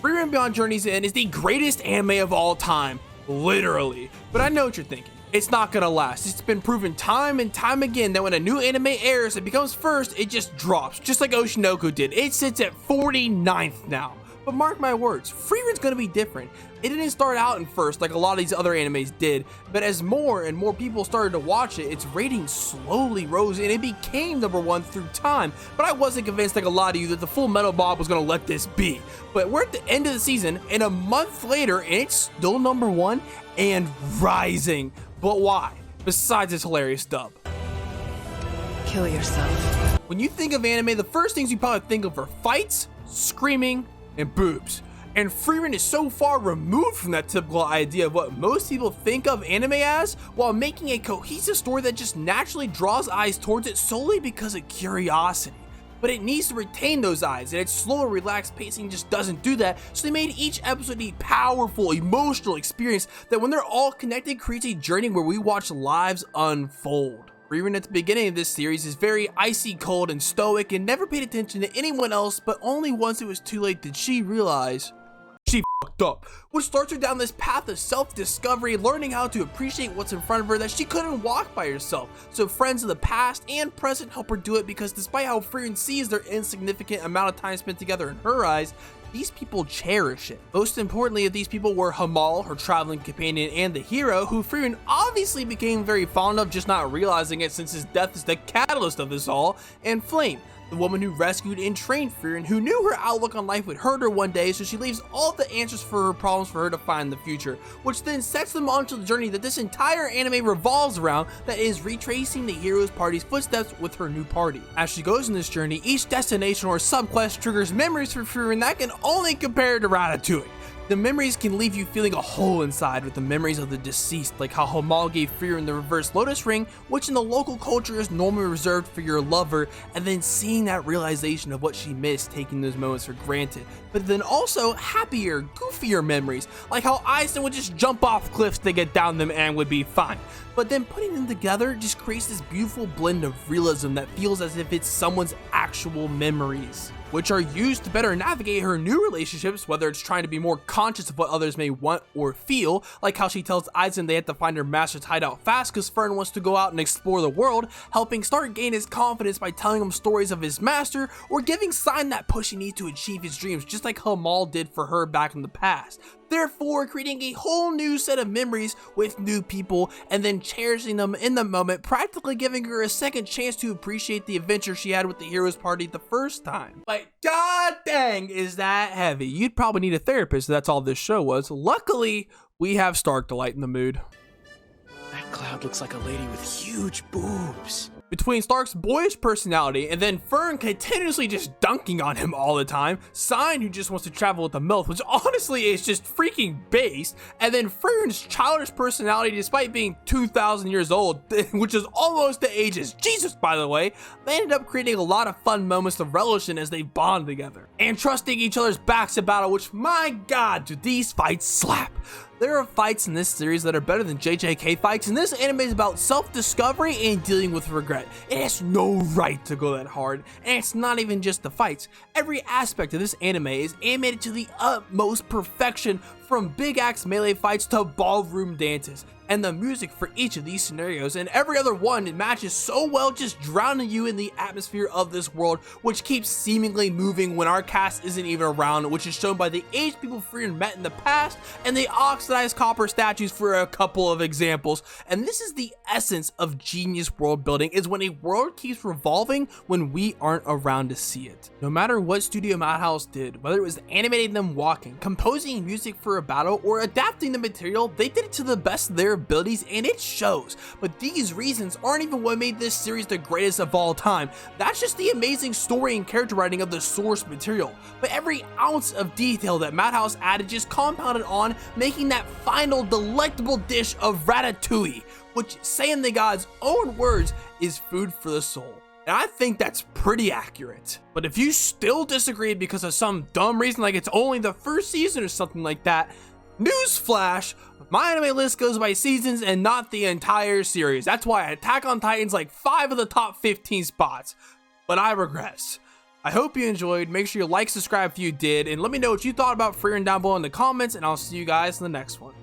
Frieren Beyond Journeys End is the greatest anime of all time, literally. But I know what you're thinking. It's not gonna last. It's been proven time and time again that when a new anime airs and becomes first, it just drops, just like Oshinoku did. It sits at 49th now. But mark my words, Frieren's gonna be different. It didn't start out in first like a lot of these other animes did, but as more and more people started to watch it, its ratings slowly rose and it became #1 through time. But I wasn't convinced like a lot of you that the Full Metal Bob was gonna let this be. But we're at the end of the season and a month later and it's still #1 and rising. But why? Besides its hilarious dub. Kill yourself. When you think of anime, the first things you probably think of are fights, screaming, and boobs. And Frieren is so far removed from that typical idea of what most people think of anime as, while making a cohesive story that just naturally draws eyes towards it solely because of curiosity. But it needs to retain those eyes, and its slow and relaxed pacing just doesn't do that, so they made each episode a powerful, emotional experience that when they're all connected creates a journey where we watch lives unfold. Frieren at the beginning of this series is very icy cold and stoic and never paid attention to anyone else, but only once it was too late did she realize she fucked up, which starts her down this path of self-discovery, learning how to appreciate what's in front of her that she couldn't walk by herself. So friends of the past and present help her do it because despite how Frieren sees their insignificant amount of time spent together in her eyes, these people cherish it. Most importantly, these people were Hamal, her traveling companion, and the hero, who Frieren obviously became very fond of, just not realizing it since his death is the catalyst of this all, and Flame, the woman who rescued and trained Frieren, who knew her outlook on life would hurt her one day, so she leaves all the answers for her problems for her to find in the future, which then sets them onto the journey that this entire anime revolves around, that is retracing the hero's party's footsteps with her new party. As she goes on this journey, each destination or subquest triggers memories for Frieren that can only compare to Ratatouille. The memories can leave you feeling a hole inside with the memories of the deceased, like how Hamal gave Frieren the reverse lotus ring, which in the local culture is normally reserved for your lover, and then seeing that realization of what she missed, taking those moments for granted. But then also happier, goofier memories, like how Eisen would just jump off cliffs to get down them and would be fine. But then putting them together just creates this beautiful blend of realism that feels as if it's someone's actual memories, which are used to better navigate her new relationships, whether it's trying to be more conscious of what others may want or feel, like how she tells Eisen they have to find her master's hideout fast because Fern wants to go out and explore the world, helping Start gain his confidence by telling him stories of his master, or giving Sign that push he needs to achieve his dreams, just like Hamal did for her back in the past. Therefore, creating a whole new set of memories with new people and then cherishing them in the moment, practically giving her a second chance to appreciate the adventure she had with the hero's party the first time. Like, god dang, is that heavy. You'd probably need a therapist if that's all this show was. Luckily, we have Stark to lighten the mood. That cloud looks like a lady with huge boobs. Between Stark's boyish personality and then Fern continuously just dunking on him all the time, Sign who just wants to travel with the MILF, which honestly is just freaking based, and then Frieren's childish personality despite being 2,000 years old, which is almost the age as Jesus by the way, they ended up creating a lot of fun moments to relish in as they bond together. And trusting each other's backs to battle, which my god, do these fights slap. There are fights in this series that are better than JJK fights, and this anime is about self-discovery and dealing with regret. It has no right to go that hard, and it's not even just the fights. Every aspect of this anime is animated to the utmost perfection, from big axe melee fights to ballroom dances. And the music for each of these scenarios and every other one, it matches so well, just drowning you in the atmosphere of this world, which keeps seemingly moving when our cast isn't even around, which is shown by the aged people Frieren met in the past and the oxidized copper statues for a couple of examples. And this is the essence of genius world building, is when a world keeps revolving when we aren't around to see it. No matter what Studio Madhouse did, whether it was animating them walking, composing music for a battle, or adapting the material, they did it to the best of their abilities, and it shows. But these reasons aren't even what made this series the greatest of all time. That's just the amazing story and character writing of the source material. But every ounce of detail that Madhouse added just compounded on, making that final delectable dish of ratatouille, which, saying the god's own words, is food for the soul. And I think that's pretty accurate. But if you still disagree because of some dumb reason, like it's only the first season or something like that, newsflash, my anime list goes by seasons and not the entire series. That's why Attack on Titan's like 5 of the top 15 spots. But I regress. I hope you enjoyed. Make sure you like, subscribe if you did, and let me know what you thought about Frieren down below in the comments, and I'll see you guys in the next one.